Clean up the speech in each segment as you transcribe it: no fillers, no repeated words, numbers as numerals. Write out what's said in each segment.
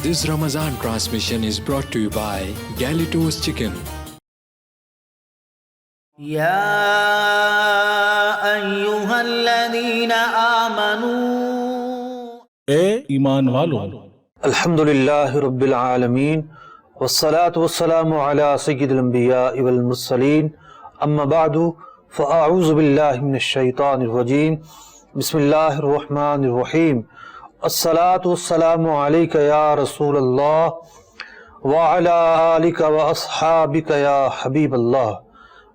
This Ramadan transmission is brought to you by Galitos Chicken. يا أيها الذين آمنوا اے ایمان والو، الحمدللہ رب العالمین والصلاة والسلام علی سید الانبیاء والمرسلین اما بعد فاعوذ باللہ من الشیطان الرجیم بسم اللہ الرحمن الرحیم الصلاة والسلام علیک یا رسول اللہ وعلی آلک واصحابک یا حبیب اللہ۔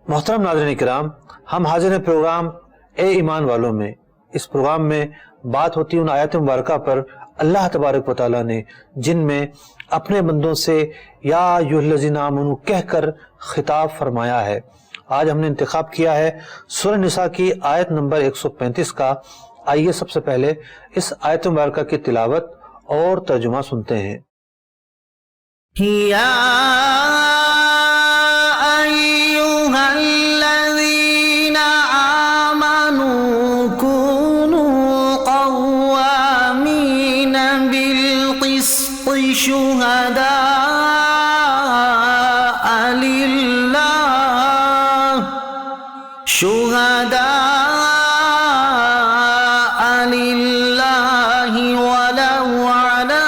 محترم ناظرین کرام، ہم حاضر ہیں پروگرام اے ایمان والوں میں۔ اس پروگرام میں بات ہوتی ہے ان آیات مبارکہ پر اللہ تبارک و تعالیٰ نے جن میں اپنے بندوں سے یا ایھا الذین آمنوا کہہ کر خطاب فرمایا ہے۔ آج ہم نے انتخاب کیا ہے سورہ نساء کی آیت نمبر 135 کا۔ آئیے سب سے پہلے اس آیت مبارکہ کی تلاوت اور ترجمہ سنتے ہیں۔ يا أيها الذين آمنوا كونوا قوامين بالقسط شهداء لله ولو على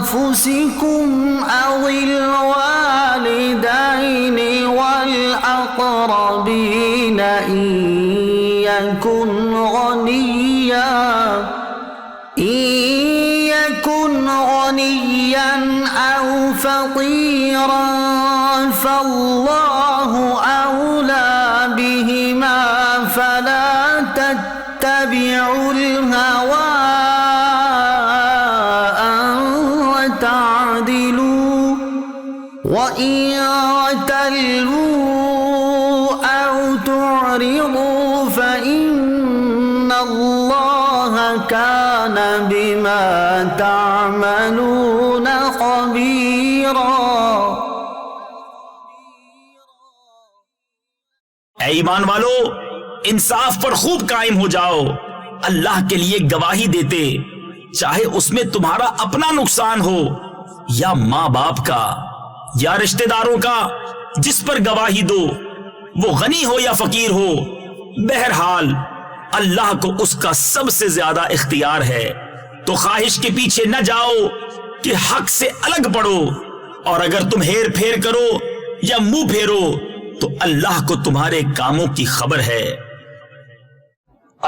أنفسكم أو الوالدين والأقربين إن يكن غنيا أو فقيرا فالله أولى بهما فلا تتبعوا الهوى أن تعدلوا وإن تلووا أو تعرضوا فإن الله كان بما تعملون خبيرا۔ اے ایمان والو، انصاف پر خوب قائم ہو جاؤ، اللہ کے لیے گواہی دیتے، چاہے اس میں تمہارا اپنا نقصان ہو یا ماں باپ کا یا رشتہ داروں کا، جس پر گواہی دو، وہ غنی ہو یا فقیر ہو، بہرحال اللہ کو اس کا سب سے زیادہ اختیار ہے۔ تو خواہش کے پیچھے نہ جاؤ کہ حق سے الگ پڑو، اور اگر تم ہیر پھیر کرو یا منہ پھیرو تو اللہ کو تمہارے کاموں کی خبر ہے۔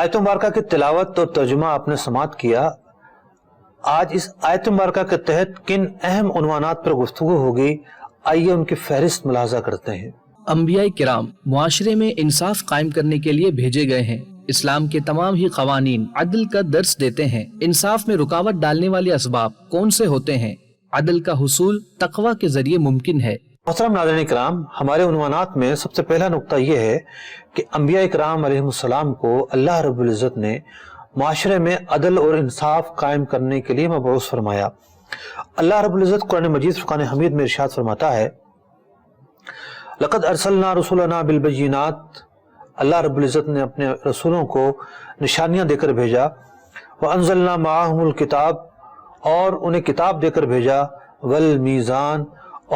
آیت مبارکہ کی تلاوت اور ترجمہ آپ نے سماعت کیا۔ آج اس آیت مبارکہ کے تحت کن اہم عنوانات پر گفتگو ہوگی، آئیے ان کی فہرست ملاحظہ کرتے ہیں۔ انبیاء کرام معاشرے میں انصاف قائم کرنے کے لیے بھیجے گئے ہیں۔ اسلام کے تمام ہی قوانین عدل کا درس دیتے ہیں۔ انصاف میں رکاوٹ ڈالنے والے اسباب کون سے ہوتے ہیں؟ عدل کا حصول تقوی کے ذریعے ممکن ہے۔ محترم ناظرین کرام، ہمارے عنوانات میں سب سے پہلا نقطہ یہ ہے کہ انبیاء کرام علیہ السلام کو اللہ رب العزت نے معاشرے میں عدل اور انصاف قائم کرنے کے لیے مبعوث فرمایا۔ اللہ رب العزت قرآن مجید فرقان حمید میں ارشاد فرماتا ہے، لقد ارسلنا رسولنا بالبینات، اللہ رب العزت نے اپنے رسولوں کو نشانیاں دے کر بھیجا، وانزلنا معاہم الکتاب، اور انہیں کتاب دے کر بھیجا، والمیزان،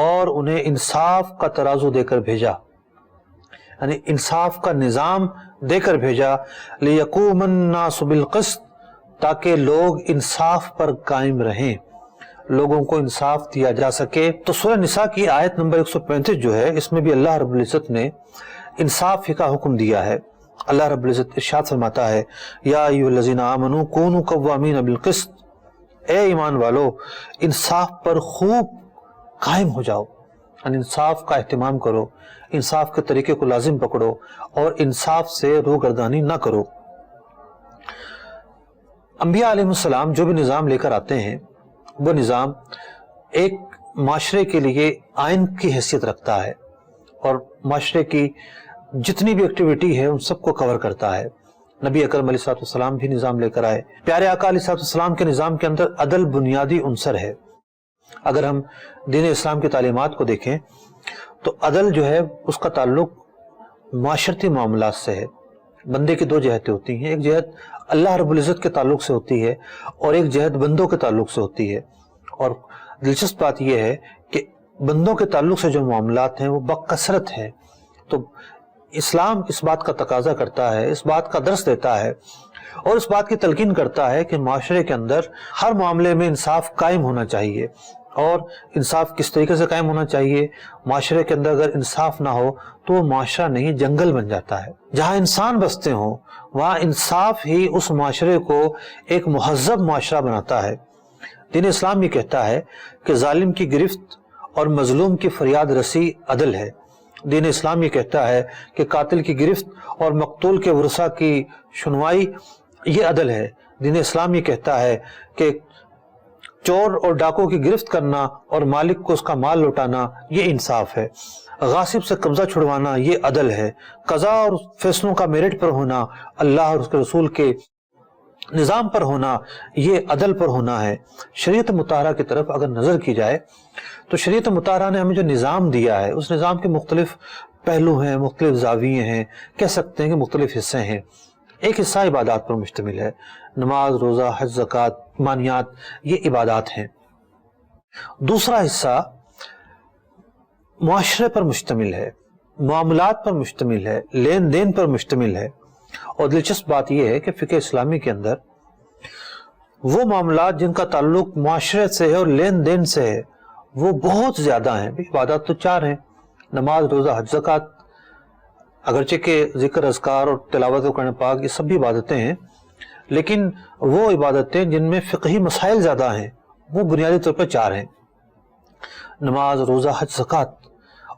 اور انہیں انصاف کا ترازو دے کر بھیجا، یعنی انصاف کا نظام دے کر بھیجا، لیقوم الناس بالقسط، تاکہ لوگ انصاف پر قائم رہیں، لوگوں کو انصاف دیا جا سکے۔ تو سورہ نساء کی آیت نمبر 135 جو ہے، اس میں بھی اللہ رب العزت نے انصاف ہی کا حکم دیا ہے۔ اللہ رب العزت ارشاد فرماتا ہے، یا ایھا الذین آمنوا کونوا قوامین بالقسط، اے ایمان والو انصاف پر خوب قائم ہو جاؤ، یعنی انصاف کا اہتمام کرو، انصاف کے طریقے کو لازم پکڑو اور انصاف سے روگردانی نہ کرو۔ انبیاء علیہ السلام جو بھی نظام لے کر آتے ہیں، وہ نظام ایک معاشرے کے لیے آئین کی حیثیت رکھتا ہے، اور معاشرے کی جتنی بھی ایکٹیویٹی ہے ان سب کو کور کرتا ہے۔ نبی اکرم علیہ السلام بھی نظام لے کر آئے۔ پیارے آقا علیہ السلام کے نظام کے اندر عدل بنیادی عنصر ہے۔ اگر ہم دین اسلام کی تعلیمات کو دیکھیں تو عدل جو ہے اس کا تعلق معاشرتی معاملات سے ہے، بندے کی دو جہتیں ہوتی ہیں، ایک جہت اللہ رب العزت کے تعلق سے ہوتی ہے اور ایک جہت بندوں کے تعلق سے ہوتی ہے. اور دلچسپ بات یہ ہے کہ بندوں کے تعلق سے جو معاملات ہیں وہ بکثرت ہیں. تو اسلام اس بات کا تقاضا کرتا ہے، اس بات کا درس دیتا ہے اور اس بات کی تلقین کرتا ہے کہ معاشرے کے اندر ہر معاملے میں انصاف قائم ہونا چاہیے. اور انصاف کس طریقے سے قائم ہونا چاہیے؟ معاشرے کے اندر اگر انصاف نہ ہو تو وہ معاشرہ نہیں، جنگل بن جاتا ہے. جہاں انسان بستے ہوں وہاں انصاف ہی اس معاشرے کو ایک مہذب معاشرہ بناتا ہے. دین اسلام یہ کہتا ہے کہ ظالم کی گرفت اور مظلوم کی فریاد رسی عدل ہے. دین اسلام یہ کہتا ہے کہ قاتل کی گرفت اور مقتول کے ورثاء کی سنوائی یہ عدل ہے. دین اسلام یہ کہتا ہے کہ چور اور ڈاکو کی گرفت کرنا اور مالک کو اس کا مال لوٹانا یہ انصاف ہے. غاصب سے قبضہ چھڑوانا یہ عدل ہے. قضا اور فیصلوں کا میرٹ پر ہونا، اللہ اور اس کے رسول کے نظام پر ہونا، یہ عدل پر ہونا ہے. شریعت مطہرہ کی طرف اگر نظر کی جائے تو شریعت مطہرہ نے ہمیں جو نظام دیا ہے اس نظام کے مختلف پہلو ہیں، مختلف زاویے ہیں، کہہ سکتے ہیں کہ مختلف حصے ہیں. ایک حصہ عبادات پر مشتمل ہے، نماز، روزہ، حج، زکوٰۃ، ایمانیات، یہ عبادات ہیں. دوسرا حصہ معاشرے پر مشتمل ہے، معاملات پر مشتمل ہے، لین دین پر مشتمل ہے. اور دلچسپ بات یہ ہے کہ فقہ اسلامی کے اندر وہ معاملات جن کا تعلق معاشرے سے ہے اور لین دین سے ہے وہ بہت زیادہ ہیں. عبادات تو 4 ہیں، نماز، روزہ، حج، زکوٰۃ. اگرچہ کہ ذکر، اذکار اور تلاوت قرآن پاک یہ سب بھی عبادتیں ہیں، لیکن وہ عبادتیں جن میں فقہی مسائل زیادہ ہیں وہ بنیادی طور پر 4 ہیں، نماز، روزہ، حج، زکوٰۃ.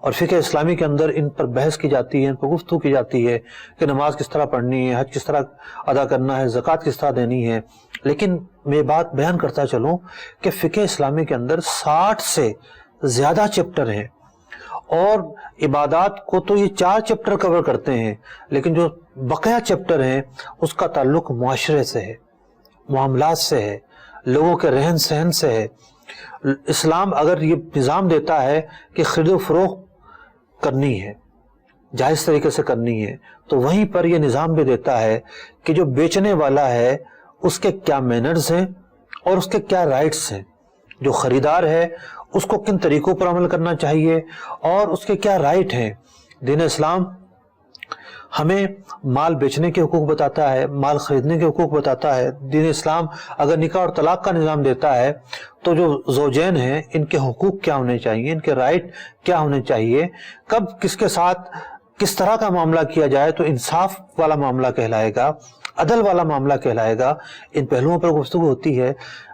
اور فقہ اسلامی کے اندر ان پر بحث کی جاتی ہے، ان پر گفتگو کی جاتی ہے کہ نماز کس طرح پڑھنی ہے، حج کس طرح ادا کرنا ہے، زکوٰۃ کس طرح دینی ہے. لیکن میں بات بیان کرتا چلوں کہ فقہ اسلامی کے اندر 60 سے زیادہ چیپٹر ہیں اور عبادات کو تو یہ 4 چیپٹر کور کرتے ہیں، لیکن جو بقیہ چیپٹر ہیں اس کا تعلق معاشرے سے ہے، معاملات سے ہے، لوگوں کے رہن سہن سے ہے. اسلام اگر یہ نظام دیتا ہے کہ خرید و فروخت کرنی ہے، جائز طریقے سے کرنی ہے، تو وہیں پر یہ نظام بھی دیتا ہے کہ جو بیچنے والا ہے اس کے کیا مینرز ہیں اور اس کے کیا رائٹس ہیں، جو خریدار ہے اس کو کن طریقوں پر عمل کرنا چاہیے اور اس کے کیا رائٹ ہیں. دین اسلام ہمیں مال بیچنے کے حقوق بتاتا ہے، مال خریدنے کے حقوق بتاتا ہے. دین اسلام اگر نکاح اور طلاق کا نظام دیتا ہے تو جو زوجین ہیں ان کے حقوق کیا ہونے چاہیے، ان کے رائٹ کیا ہونے چاہیے، کب کس کے ساتھ کس طرح کا معاملہ کیا جائے تو انصاف والا معاملہ کہلائے گا، عدل والا معاملہ کہلائے گا. ان پہلوؤں پر گفتگو ہوتی ہے.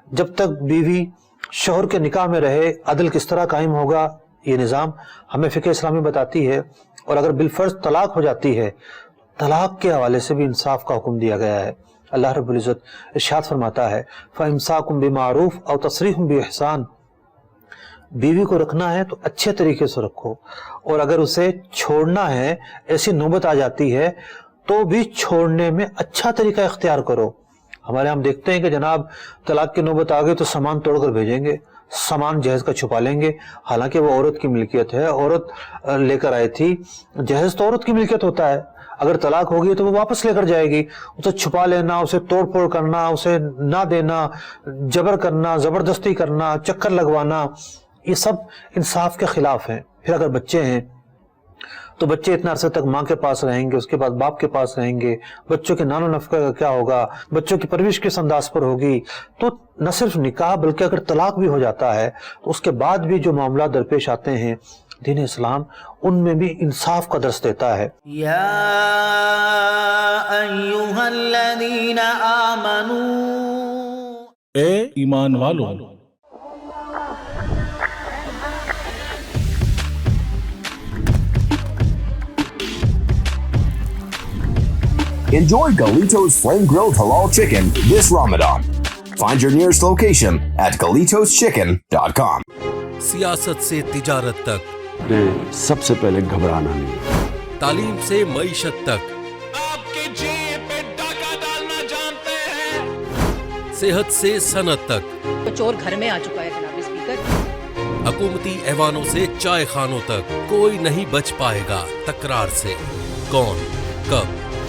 جب تک بیوی شوہر کے نکاح میں رہے عدل کس طرح قائم ہوگا یہ نظام ہمیں فقہ اسلامی بتاتی ہے. اور اگر بالفرض طلاق ہو جاتی ہے، طلاق کے حوالے سے بھی انصاف کا حکم دیا گیا ہے. اللہ رب العزت ارشاد فرماتا ہے فَإِمْسَاكُمْ بِمَعْرُوفٍ أَوْ تَصْرِيحٌ بِإِحْسَانٍ. بیوی کو رکھنا ہے تو اچھے طریقے سے رکھو، اور اگر اسے چھوڑنا ہے، ایسی نوبت آ جاتی ہے تو بھی چھوڑنے میں اچھا طریقہ اختیار کرو. ہمارے ہم دیکھتے ہیں کہ جناب طلاق کی نوبت آ گئی تو سامان توڑ کر بھیجیں گے، سامان جہیز کا چھپا لیں گے، حالانکہ وہ عورت کی ملکیت ہے، عورت لے کر آئی تھی. جہیز تو عورت کی ملکیت ہوتا ہے، اگر طلاق ہوگی تو وہ واپس لے کر جائے گی. اسے چھپا لینا، اسے توڑ پھوڑ کرنا، اسے نہ دینا، جبر کرنا، زبردستی کرنا، چکر لگوانا، یہ سب انصاف کے خلاف ہیں. پھر اگر بچے ہیں تو بچے اتنا عرصے تک ماں کے پاس رہیں گے، اس کے بعد باپ کے پاس رہیں گے، بچوں کے نان و نفقہ کا کیا ہوگا، بچوں کی پرورش کس انداز پر ہوگی. تو نہ صرف نکاح بلکہ اگر طلاق بھی ہو جاتا ہے تو اس کے بعد بھی جو معاملات درپیش آتے ہیں دین اسلام ان میں بھی انصاف کا درس دیتا ہے. یا ایھا الذین آمنوا، اے ایمان والو، Enjoy Galito's flame-grilled halal chicken this Ramadan. Find your nearest location at GalitosChicken.com. سیاست سے تجارت تک، سب سے پہلے گھبرانا نہیں، تعلیم سے معیشت تک، آپ کے جیب پہ ڈاکہ ڈالنا جانتے ہیں، صحت سے صنعت تک، چور گھر میں آ چکا ہے جناب اسپیکر، حکومتی ایوانوں سے چائے خانوں تک، کوئی نہیں بچ پائے گا تکرار سے. کون، کب،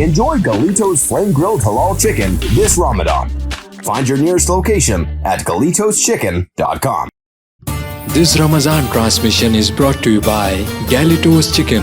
Enjoy Galito's Flame Grilled Halal Chicken this Ramadan. Find your nearest location at GalitosChicken.com. This Ramadan transmission is brought to you by Galitos Chicken.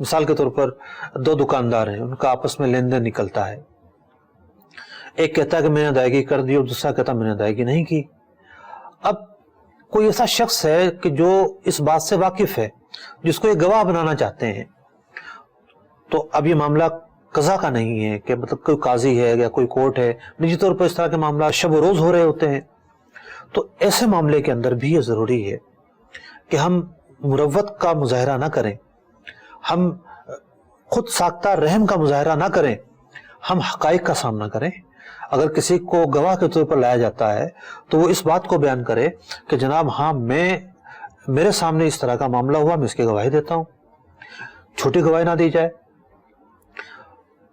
مثال کے طور پر دو دکاندار ہیں، ان کا آپس میں لین دین نکلتا ہے، ایک کہتا ہے کہ میں نے ادائیگی کر دی اور دوسرا کہتا ہے میں نے ادائیگی نہیں کی۔ اب کوئی ایسا شخص ہے کہ جو اس بات سے واقف ہے، جس کو یہ گواہ بنانا چاہتے ہیں، تو اب یہ معاملہ قضا کا نہیں ہے کہ مطلب کوئی قاضی ہے یا کوئی کورٹ ہے، نجی طور پر اس طرح کے معاملات شب و روز ہو رہے ہوتے ہیں، تو ایسے معاملے کے اندر بھی یہ ضروری ہے کہ ہم مروت کا مظاہرہ نہ کریں، ہم خود ساختہ رحم کا مظاہرہ نہ کریں، ہم حقائق کا سامنا کریں۔ اگر کسی کو گواہ کے طور پر لایا جاتا ہے تو وہ اس بات کو بیان کرے کہ جناب ہاں میرے سامنے اس طرح کا معاملہ ہوا، میں اس کی گواہی دیتا ہوں۔ چھوٹی گواہی نہ دی جائے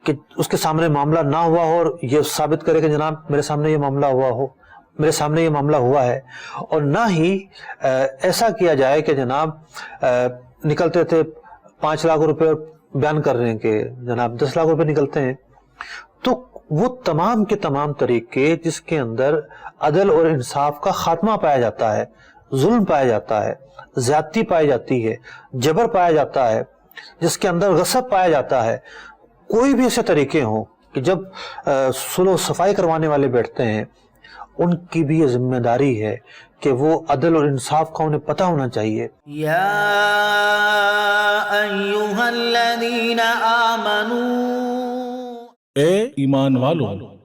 کہ اس کے سامنے معاملہ نہ ہوا ہو اور یہ ثابت کرے کہ جناب میرے سامنے یہ معاملہ ہوا ہے، اور نہ ہی ایسا کیا جائے کہ جناب نکلتے تھے 5 لاکھ روپے بیان کر رہے ہیں کہ جناب 10 لاکھ روپے نکلتے ہیں، تو وہ تمام کے تمام طریقے جس کے اندر عدل اور انصاف کا خاتمہ پایا جاتا ہے، ظلم پایا جاتا ہے، زیادتی پائی جاتی ہے، جبر پایا جاتا ہے، جس کے اندر غصب پایا جاتا ہے، کوئی بھی ایسے طریقے ہوں کہ جب صلح و صفائی کروانے والے بیٹھتے ہیں، ان کی بھی یہ ذمہ داری ہے کہ وہ عدل اور انصاف کا انہیں پتہ ہونا چاہیے۔ یا ایھا الذین آمنوا، اے ایمان والو،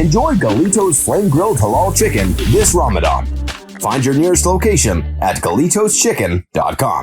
Enjoy Galito's flame-grilled halal chicken this Ramadan. Find your nearest location at GalitosChicken.com.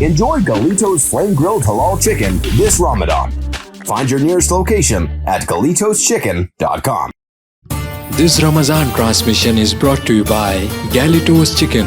Enjoy Galito's flame-grilled halal chicken this Ramadan. Find your nearest location at GalitosChicken.com. This Ramadan transmission is brought to you by Galitos Chicken.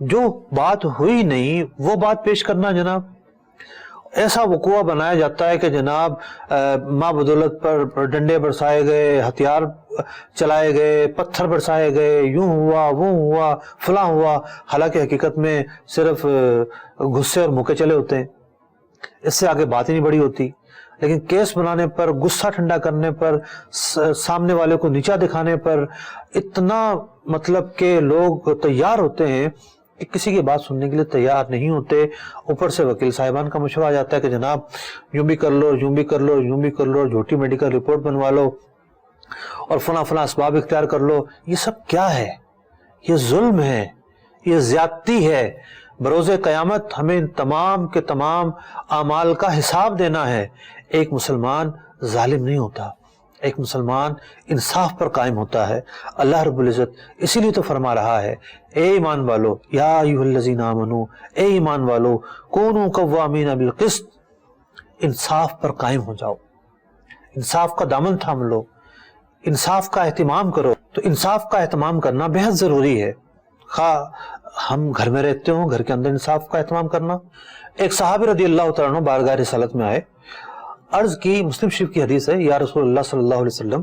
جو بات ہوئی نہیں وہ بات پیش کرنا جناب، ایسا وقوع بنایا جاتا ہے کہ جناب ماں بدولت پر ڈنڈے برسائے گئے، ہتھیار چلائے گئے، پتھر برسائے گئے، یوں ہوا وہ ہوا فلاں ہوا، حالانکہ حقیقت میں صرف غصے اور موقع چلے ہوتے ہیں، اس سے آگے بات ہی نہیں بڑی ہوتی. لیکن کیس بنانے پر، غصہ ٹھنڈا کرنے پر، سامنے والے کو نیچا دکھانے پر اتنا مطلب کہ لوگ تیار ہوتے ہیں کہ کسی کی بات سننے کے لیے تیار نہیں ہوتے. اوپر سے وکیل صاحبان کا مشورہ آ جاتا ہے کہ جناب یوں بھی کر لو، یوں بھی کر لو، یوں بھی کر لو، جھوٹی میڈیکل رپورٹ بنوا لو اور فلاں فلاں اسباب اختیار کر لو. یہ سب کیا ہے؟ یہ ظلم ہے، یہ زیادتی ہے. بروز قیامت ہمیں ان تمام کے تمام اعمال کا حساب دینا ہے. ایک مسلمان ظالم نہیں ہوتا، ایک مسلمان انصاف پر قائم ہوتا ہے. اللہ رب العزت اسی لیے تو فرما رہا ہے اے ایمان والو، یا ایھا الذین آمنو، اے ایمان والو کونوا قوامین بالقسط، انصاف پر قائم ہو جاؤ، انصاف کا دامن تھام لو، انصاف کا اہتمام کرو. تو انصاف کا اہتمام کرنا بہت ضروری ہے، خواہ ہم گھر میں رہتے ہوں، گھر کے اندر انصاف کا اہتمام کرنا. ایک صحابی رضی اللہ تعالیٰ عنہ بارگاہ رسالت میں آئے، عرض کی، مسلم شریف کی حدیث ہے، یا رسول اللہ صلی اللہ علیہ وسلم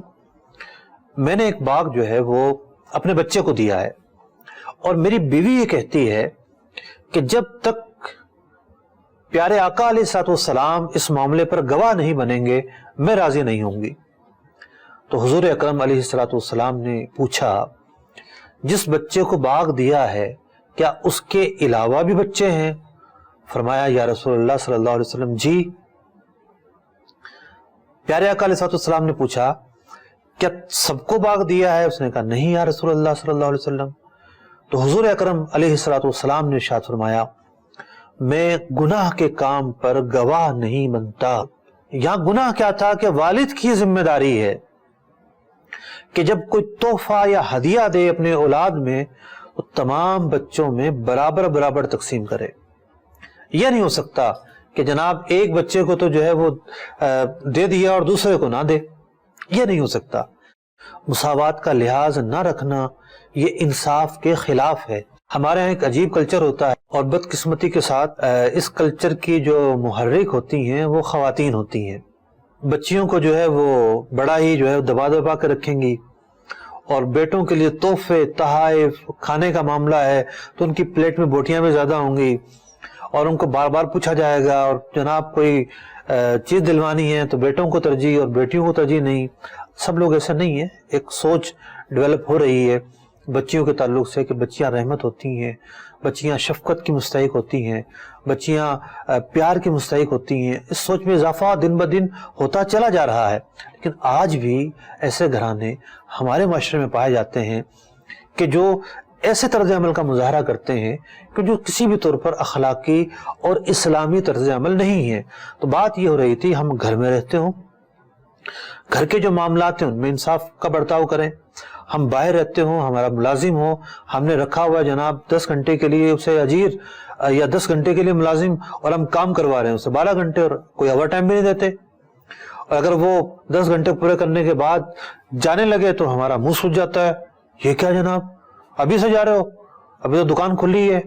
میں نے ایک باغ جو ہے وہ اپنے بچے کو دیا ہے اور میری بیوی یہ کہتی ہے کہ جب تک پیارے آقا علیہ الصلوۃ والسلام اس معاملے پر گواہ نہیں بنیں گے میں راضی نہیں ہوں گی. تو حضور اکرم علیہ الصلوۃ والسلام نے پوچھا جس بچے کو باغ دیا ہے کیا اس کے علاوہ بھی بچے ہیں؟ فرمایا یا رسول اللہ صلی اللہ علیہ وسلم جی. پیارے آقا علیہ السلام نے پوچھا کیا سب کو باغ دیا ہے؟ اس نے کہا نہیں یا رسول اللہ صلی اللہ علیہ وسلم. تو حضور اکرم علیہ السلام نے ارشاد فرمایا میں گناہ کے کام پر گواہ نہیں بنتا. یہاں گناہ کیا تھا کہ والد کی ذمہ داری ہے کہ جب کوئی تحفہ یا ہدیہ دے اپنے اولاد میں تو تمام بچوں میں برابر برابر تقسیم کرے. یہ نہیں ہو سکتا کہ جناب ایک بچے کو تو جو ہے وہ دے دیا اور دوسرے کو نہ دے، یہ نہیں ہو سکتا. مساوات کا لحاظ نہ رکھنا یہ انصاف کے خلاف ہے. ہمارے یہاں ایک عجیب کلچر ہوتا ہے اور بدقسمتی کے ساتھ اس کلچر کی جو محرک ہوتی ہیں وہ خواتین ہوتی ہیں. بچیوں کو جو ہے وہ بڑا ہی جو ہے دبا دبا کے رکھیں گی اور بیٹوں کے لیے تحفے، تحائف، کھانے کا معاملہ ہے تو ان کی پلیٹ میں بوٹیاں بھی زیادہ ہوں گی اور ان کو بار بار پوچھا جائے گا اور جناب کوئی چیز دلوانی ہے تو بیٹوں کو ترجیح اور بیٹیوں کو ترجیح نہیں. سب لوگ ایسا نہیں ہے، ایک سوچ ڈیولپ ہو رہی ہے بچیوں کے تعلق سے کہ بچیاں رحمت ہوتی ہیں، بچیاں شفقت کی مستحق ہوتی ہیں، بچیاں پیار کی مستحق ہوتی ہیں. اس سوچ میں اضافہ دن بدن ہوتا چلا جا رہا ہے. لیکن آج بھی ایسے گھرانے ہمارے معاشرے میں پائے جاتے ہیں کہ جو ایسے طرز عمل کا مظاہرہ کرتے ہیں کہ جو کسی بھی طور پر اخلاقی اور اسلامی طرز عمل نہیں ہے. تو بات یہ ہو رہی تھی ہم گھر میں رہتے ہوں، گھر کے جو معاملات ہیں ان میں انصاف کا برتاؤ کریں. ہم باہر رہتے ہوں، ہمارا ملازم ہو، ہم نے رکھا ہوا جناب 10 گھنٹے کے لیے اسے اجیر یا 10 گھنٹے کے لیے ملازم اور ہم کام کروا رہے ہیں اسے 12 گھنٹے اور کوئی اوور ٹائم بھی نہیں دیتے، اور اگر وہ 10 گھنٹے پورے کرنے کے بعد جانے لگے تو ہمارا منہ سوج جاتا ہے. یہ کیا جناب، ابھی سے جا رہے ہو؟ ابھی تو دکان کھلی ہے،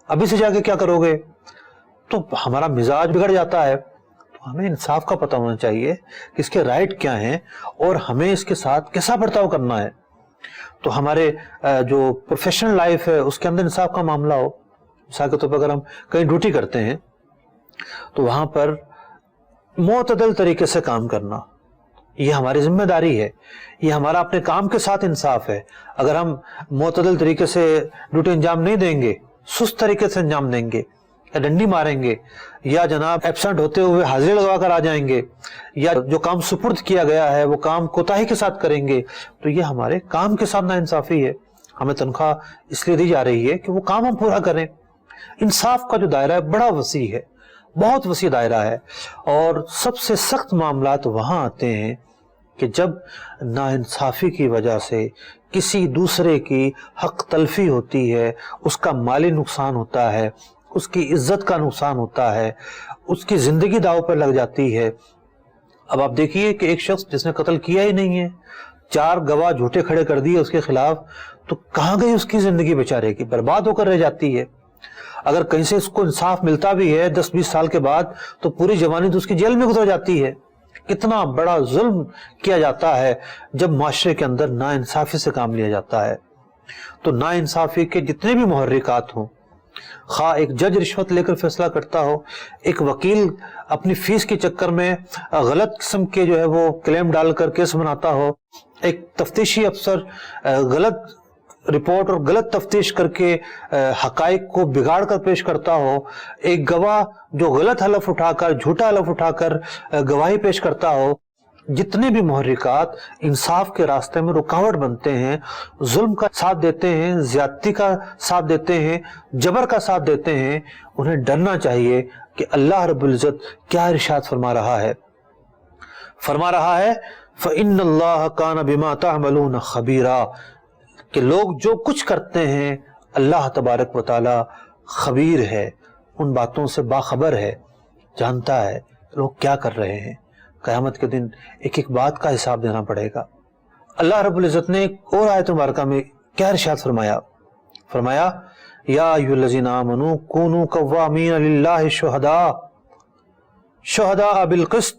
ابھی سے جا کے کیا کرو گے؟ تو ہمارا مزاج بگڑ جاتا ہے. تو ہمیں انصاف کا پتہ ہونا چاہیے کہ اس کے رائٹ کیا ہیں اور ہمیں اس کے ساتھ کیسا برتاؤ کرنا ہے. تو ہمارے جو پروفیشنل لائف ہے اس کے اندر انصاف کا معاملہ ہو. مثال کے طور پر اگر ہم کہیں ڈیوٹی کرتے ہیں تو وہاں پر معتدل طریقے سے کام کرنا یہ ہماری ذمہ داری ہے، یہ ہمارا اپنے کام کے ساتھ انصاف ہے. اگر ہم معتدل طریقے سے ڈیوٹی انجام نہیں دیں گے، سست طریقے سے انجام دیں گے یا ڈنڈی ماریں گے یا جناب ایبسنٹ ہوتے ہوئے حاضری لگوا کر آ جائیں گے یا جو کام سپرد کیا گیا ہے وہ کام کوتاہی کے ساتھ کریں گے تو یہ ہمارے کام کے ساتھ ناانصافی ہے. ہمیں تنخواہ اس لیے دی جا رہی ہے کہ وہ کام ہم پورا کریں. انصاف کا جو دائرہ ہے بڑا وسیع ہے، بہت وسیع دائرہ ہے، اور سب سے سخت معاملات وہاں آتے ہیں کہ جب ناانصافی کی وجہ سے کسی دوسرے کی حق تلفی ہوتی ہے، اس کا مالی نقصان ہوتا ہے، اس کی عزت کا نقصان ہوتا ہے، اس کی زندگی داؤ پر لگ جاتی ہے. اب آپ دیکھیے کہ ایک شخص جس نے قتل کیا ہی نہیں ہے، 4 گواہ جھوٹے کھڑے کر دیے اس کے خلاف، تو کہاں گئی اس کی زندگی بیچارے کی؟ برباد ہو کر رہ جاتی ہے۔ اگر کہیں سے اس کو انصاف ملتا بھی ہے 10-20 سال کے بعد تو پوری جوانی تو اس کی جیل میں گزر جاتی ہے۔ کتنا بڑا ظلم کیا جاتا ہے جب معاشرے کے اندر ناانصافی سے کام لیا جاتا ہے۔ تو ناانصافی کے جتنے بھی محرکات ہوں، خواہ ایک جج رشوت لے کر فیصلہ کرتا ہو، ایک وکیل اپنی فیس کے چکر میں غلط قسم کے جو ہے وہ کلیم ڈال کر کیس بناتا ہو، ایک تفتیشی افسر غلط رپورٹ اور غلط تفتیش کر کے حقائق کو بگاڑ کر پیش کرتا ہو، ایک گواہ جو غلط حلف اٹھا کر، جھوٹا حلف اٹھا کر گواہی پیش کرتا ہو، جتنے بھی محرکات انصاف کے راستے میں رکاوٹ بنتے ہیں، ظلم کا ساتھ دیتے ہیں، زیادتی کا ساتھ دیتے ہیں، جبر کا ساتھ دیتے ہیں، انہیں ڈرنا چاہیے کہ اللہ رب العزت کیا ارشاد فرما رہا ہے۔ فرما رہا ہے فَإِنَّ اللَّهَ كَانَ بِمَا تَعْمَلُونَ خَبِيرًا، کہ لوگ جو کچھ کرتے ہیں اللہ تبارک و تعالی خبیر ہے، ان باتوں سے باخبر ہے، جانتا ہے لوگ کیا کر رہے ہیں۔ قیامت کے دن ایک ایک بات کا حساب دینا پڑے گا۔ اللہ رب العزت نے ایک اور آیت مبارکہ میں کیا ارشاد فرمایا؟ فرمایا یا ایھا الذین آمنوا کونوا قوامین للہ شہداء بالقسط،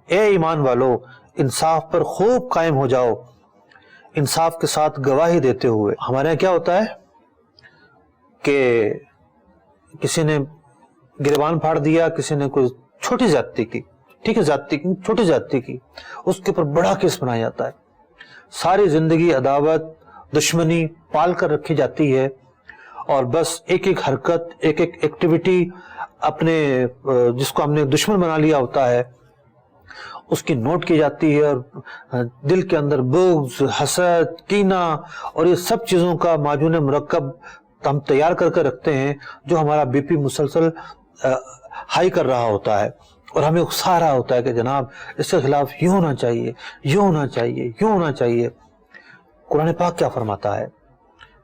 اے ایمان والو انصاف پر خوب قائم ہو جاؤ، انصاف کے ساتھ گواہی دیتے ہوئے۔ ہمارے یہاں کیا ہوتا ہے کہ کسی نے گریبان پھاڑ دیا، کسی نے کوئی چھوٹی زیادتی کی، ٹھیک ہے، چھوٹی زیادتی کی، اس کے اوپر بڑا کیس بنایا جاتا ہے، ساری زندگی عداوت دشمنی پال کر رکھی جاتی ہے، اور بس ایک ایک حرکت، ایک ایک ایکٹیویٹی اپنے جس کو ہم نے دشمن بنا لیا ہوتا ہے اس کی نوٹ کی جاتی ہے، اور دل کے اندر بغض، حسد، کینہ اور یہ سب چیزوں کا معجون مرکب ہم تیار کر کے رکھتے ہیں، جو ہمارا بی پی مسلسل ہائی کر رہا ہوتا ہے، اور ہمیں اکسا رہا ہوتا ہے کہ جناب اس کے خلاف یوں ہونا چاہیے، یوں ہونا چاہیے، یوں ہونا چاہیے۔ قرآن پاک کیا فرماتا ہے؟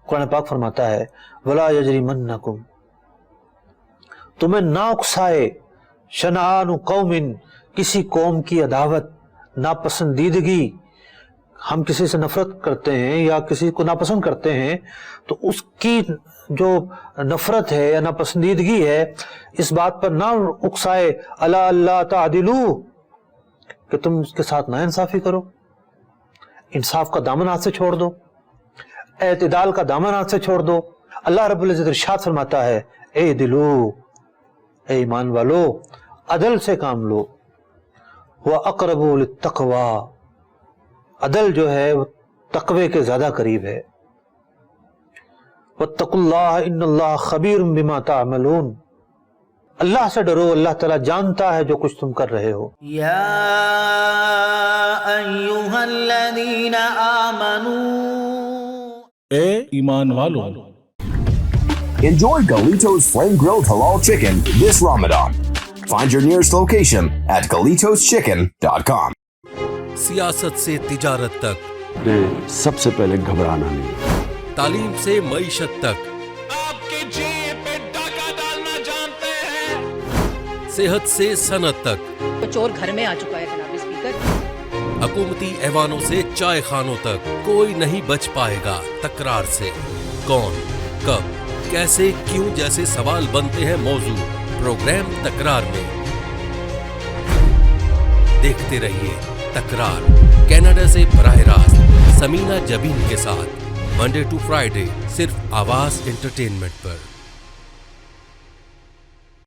قرآن پاک فرماتا ہے وَلَا يَجْرِمَنَّكُمْ، تمہیں نہ اکسائے، شنآن قوم، کسی قوم کی عداوت، ناپسندیدگی، ہم کسی سے نفرت کرتے ہیں یا کسی کو ناپسند کرتے ہیں تو اس کی جو نفرت ہے یا ناپسندیدگی ہے اس بات پر نہ اکسائے الا اللہ تعدلوا، کہ تم اس کے ساتھ نا انصافی کرو، انصاف کا دامن ہاتھ سے چھوڑ دو، اعتدال کا دامن ہاتھ سے چھوڑ دو۔ اللہ رب العزت ارشاد فرماتا ہے اعدلوا، اے ایمان والو عدل سے کام لو، وَأَقْرَبُ لِلتَّقْوَى، عدل جو ہے وہ تقوی کے زیادہ قریب ہے۔ وَاتَّقُوا اللَّهَ إِنَّ اللَّهَ خَبِيرٌ بِمَا تَعْمَلُونَ، اللہ سے ڈرو، اللہ تعالیٰ جانتا ہے جو کچھ تم کر رہے ہو۔ یا ایھا الذین آمنوا، اے ایمان والو، Enjoy Galito's flame-grilled halal chicken this Ramadan. Find your nearest location at GalitosChicken.com. سیاست سے تجارت تک، سب سے پہلے گھبرانا نہیں، تعلیم سے معیشت تک، آپ کی جیب پہ ڈاکہ ڈالنا جانتے ہیں، صحت سے صنعت تک، تو چور گھر میں آ چکا ہے جناب اسپیکر۔ حکومتی ایوانوں سے چائے خانوں تک کوئی نہیں بچ پائے گا تکرار سے۔ کون، کب، کیسے، کیوں جیسے سوال بنتے ہیں موضوع پروگرام تکرار میں۔ دیکھتے رہیے تکرار، کینیڈا سے براہ راست سمینہ جبین کے ساتھ، منڈے ٹو فرائیڈے، صرف آواز انٹرٹینمنٹ پر۔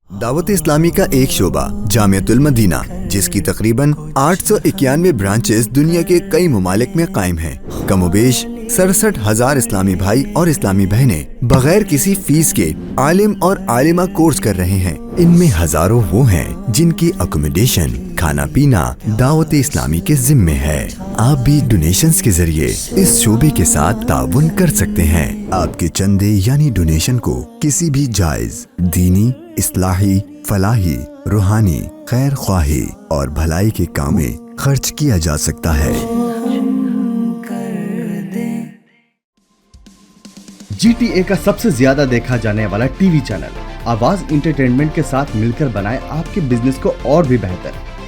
دعوت اسلامی کا ایک شعبہ جامعۃ المدینہ، جس کی تقریباً 891 برانچز دنیا کے کئی ممالک میں قائم ہیں، کم و بیش 67,000 اسلامی بھائی اور اسلامی بہنیں بغیر کسی فیس کے عالم اور عالمہ کورس کر رہے ہیں۔ ان میں ہزاروں وہ ہیں جن کی اکوموڈیشن، کھانا پینا دعوت اسلامی کے ذمے ہے۔ آپ بھی ڈونیشنز کے ذریعے اس شعبے کے ساتھ تعاون کر سکتے ہیں۔ آپ کے چندے یعنی ڈونیشن کو کسی بھی جائز دینی، اصلاحی، فلاحی، روحانی، خیر خواہی اور بھلائی کے کام میں خرچ کیا جا سکتا ہے۔ جی ٹی اے کا سب سے زیادہ دیکھا جانے والا ٹی وی چینل آواز انٹرٹینمنٹ کے ساتھ مل کر بنائے آپ کے بزنس کو اور بھی بہتر۔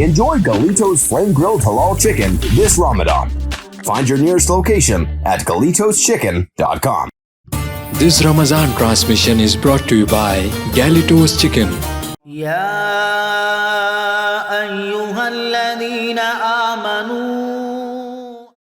Enjoy Galito's Flame Grilled Halal Chicken this Ramadan. Find your nearest location at GalitosChicken.com. This Ramadan transmission is brought to you by Galitos Chicken. يا أيها الذين آمنوا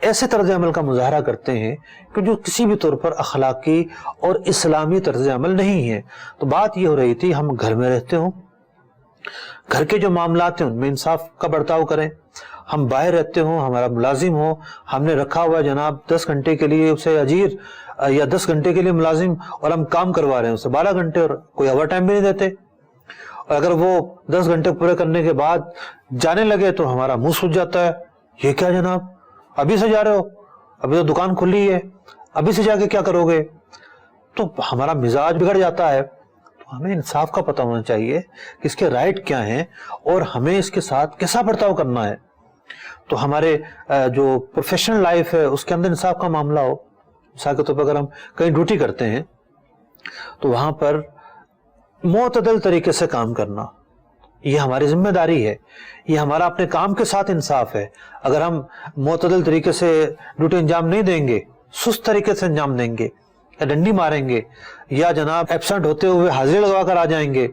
ایسے طرز عمل کا مظاہرہ کرتے ہیں کہ جو کسی بھی طور پر اخلاقی اور اسلامی طرز عمل نہیں ہے. تو بات یہ ہو رہی تھی ہم گھر میں رہتے ہوں، گھر کے جو معاملات ہیں ان میں انصاف کا برتاؤ کریں. ہم باہر رہتے ہوں، ہمارا ملازم ہو، ہم نے رکھا ہوا جناب 10 گھنٹے کے لیے اسے اجیر یا 10 گھنٹے کے لیے ملازم، اور ہم کام کروا رہے ہیں اسے 12 گھنٹے اور کوئی اوور ٹائم بھی نہیں دیتے، اور اگر وہ 10 گھنٹے پورے کرنے کے بعد جانے لگے تو ہمارا منہ سوج جاتا ہے. یہ کیا جناب، ابھی سے جا رہے ہو، ابھی تو دکان کھلی ہے، ابھی سے جا کے کیا کرو گے؟ تو ہمارا مزاج بگڑ جاتا ہے. تو ہمیں انصاف کا پتہ ہونا چاہیے کہ اس کے رائٹ کیا ہیں اور ہمیں اس کے ساتھ کیسا برتاؤ کرنا ہے. تو ہمارے جو پروفیشنل لائف ہے اس کے اندر انصاف کا معاملہ ہو. مثال کے طور پر اگر ہم کہیں ڈیوٹی کرتے ہیں تو وہاں پر معتدل طریقے سے کام کرنا یہ ہماری ذمہ داری ہے، یہ ہمارا اپنے کام کے ساتھ انصاف ہے. اگر ہم معتدل طریقے سے ڈیوٹی انجام نہیں دیں گے، سست طریقے سے انجام دیں گے، یا ڈنڈی ماریں گے، یا جناب ایبسنٹ ہوتے ہوئے حاضری لگوا کر آ جائیں گے،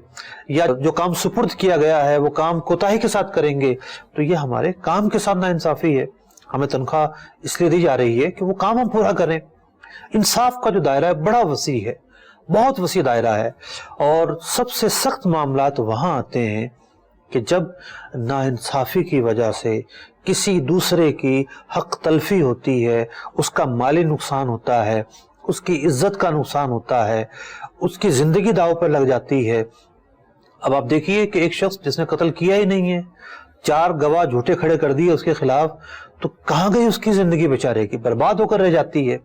یا جو کام سپرد کیا گیا ہے وہ کام کوتاہی کے ساتھ کریں گے، تو یہ ہمارے کام کے ساتھ ناانصافی ہے. ہمیں تنخواہ اس لیے دی جا رہی ہے کہ وہ کام ہم پورا کریں. انصاف کا جو دائرہ ہے بڑا وسیع ہے، بہت وسیع دائرہ ہے، اور سب سے سخت معاملات وہاں آتے ہیں کہ جب ناانصافی کی وجہ سے کسی دوسرے کی حق تلفی ہوتی ہے، اس کا مالی نقصان ہوتا ہے، اس کی عزت کا نقصان ہوتا ہے، اس کی زندگی داؤ پر لگ جاتی ہے. اب آپ دیکھیے کہ ایک شخص جس نے قتل کیا ہی نہیں ہے، 4 گواہ جھوٹے کھڑے کر دیے اس کے خلاف، تو کہاں گئی اس کی زندگی بیچارے کی؟ برباد ہو کر رہ جاتی ہے.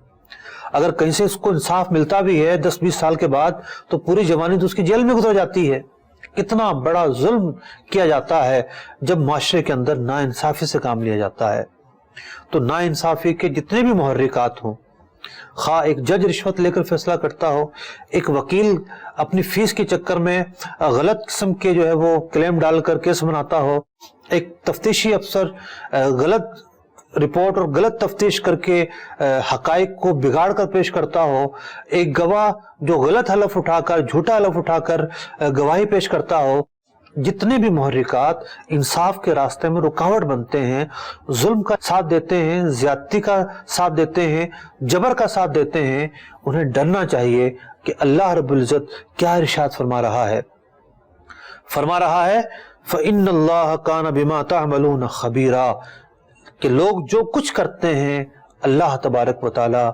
اگر کہیں سے اس کو انصاف ملتا بھی ہے 10-20 سال کے بعد تو پوری جوانی تو اس کی جیل میں گزر جاتی ہے. کتنا بڑا ظلم کیا جاتا ہے جب معاشرے کے اندر ناانصافی سے کام لیا جاتا ہے. تو ناانصافی کے جتنے بھی محرکات ہوں، خواہ ایک جج رشوت لے کر فیصلہ کرتا ہو، ایک وکیل اپنی فیس کے چکر میں غلط قسم کے جو ہے وہ کلیم ڈال کر کیس بناتا ہو، ایک تفتیشی افسر غلط رپورٹ اور غلط تفتیش کر کے حقائق کو بگاڑ کر پیش کرتا ہو، ایک گواہ جو غلط حلف اٹھا کر، جھوٹا حلف اٹھا کر گواہی پیش کرتا ہو، جتنے بھی محرکات انصاف کے راستے میں رکاوٹ بنتے ہیں، ظلم کا ساتھ دیتے ہیں، زیادتی کا ساتھ دیتے ہیں، جبر کا ساتھ دیتے ہیں، انہیں ڈرنا چاہیے کہ اللہ رب العزت کیا ارشاد فرما رہا ہے. فرما رہا ہے فَإِنَّ اللَّهَ كَانَ بِمَا تَعْمَلُونَ خَبِيرًا، کہ لوگ جو کچھ کرتے ہیں اللہ تبارک و تعالی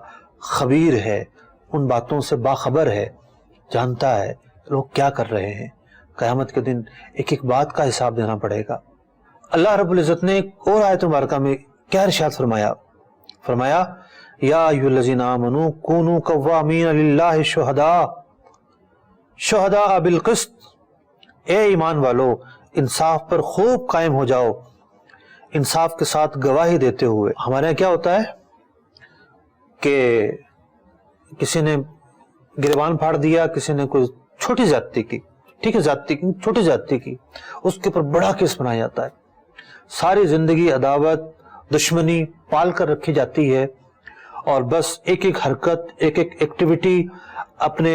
خبیر ہے، ان باتوں سے باخبر ہے، جانتا ہے لوگ کیا کر رہے ہیں. قیامت کے دن ایک ایک بات کا حساب دینا پڑے گا. اللہ رب العزت نے ایک اور آیت مبارکہ میں کیا ارشاد فرمایا؟ فرمایا یا ایھا الذین آمنوا کونوا قوامین للہ شہداء بالقسط، اے ایمان والو انصاف پر خوب قائم ہو جاؤ، انصاف کے ساتھ گواہی دیتے ہوئے. ہمارے یہاں کیا ہوتا ہے کہ کسی نے گریبان پھاڑ دیا، کسی نے کوئی چھوٹی زیادتی کی، ٹھیک ہے، چھوٹی زیادتی کی، اس کے اوپر بڑا کیس بنایا جاتا ہے، ساری زندگی عداوت دشمنی پال کر رکھی جاتی ہے، اور بس ایک ایک حرکت، ایک ایک ایکٹیویٹی اپنے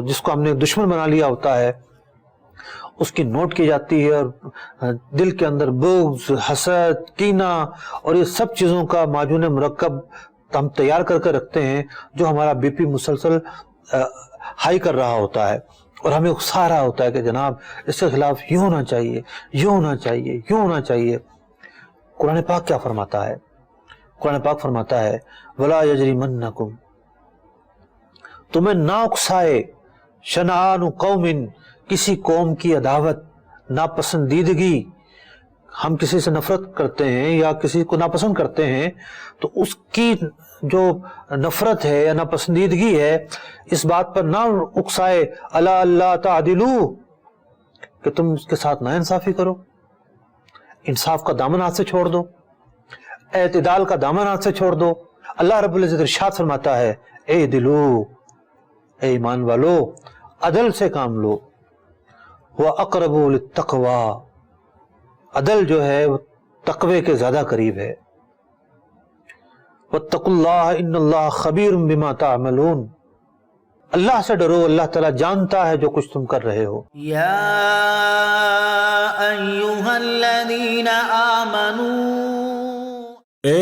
جس کو ہم نے دشمن بنا لیا ہوتا ہے اس کی نوٹ کی جاتی ہے، اور دل کے اندر بغض، حسد، کینہ اور یہ سب چیزوں کا معجون مرکب ہم تیار کر کے رکھتے ہیں جو ہمارا بی پی مسلسل ہائی کر رہا ہوتا ہے، اور ہمیں اکسا رہا ہوتا ہے کہ جناب اس کے خلاف یوں ہونا چاہیے، یوں ہونا چاہیے، یوں ہونا چاہیے. قرآن پاک کیا فرماتا ہے؟ قرآن پاک فرماتا ہے وَلَا يَجْرِمَنَّكُمْ، تمہیں نہ اکسائے، شنآن قوم، کسی قوم کی عداوت، ناپسندیدگی. ہم کسی سے نفرت کرتے ہیں یا کسی کو ناپسند کرتے ہیں تو اس کی جو نفرت ہے یا ناپسندیدگی ہے اس بات پر نہ اکسائے الا اللہ تعدلوا، کہ تم اس کے ساتھ ناانصافی کرو. انصاف کا دامن ہاتھ سے چھوڑ دو، اعتدال کا دامن ہاتھ سے چھوڑ دو. اللہ رب العزت ارشاد فرماتا ہے اعدلوا، اے ایمان والو عدل سے کام لو، وَأَقْرَبُ لِلتَّقْوَى، عدل جو ہے وہ تقوی کے زیادہ قریب ہے. وَاتَّقُوا اللَّهَ إِنَّ اللَّهَ خَبِيرٌ بِمَا تَعْمَلُونَ، اللہ سے ڈرو، اللہ تعالیٰ جانتا ہے جو کچھ تم کر رہے ہو. یا ایھا الذین آمنوا، اے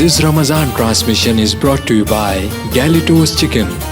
This Ramadan transmission is brought to you by Galitos Chicken.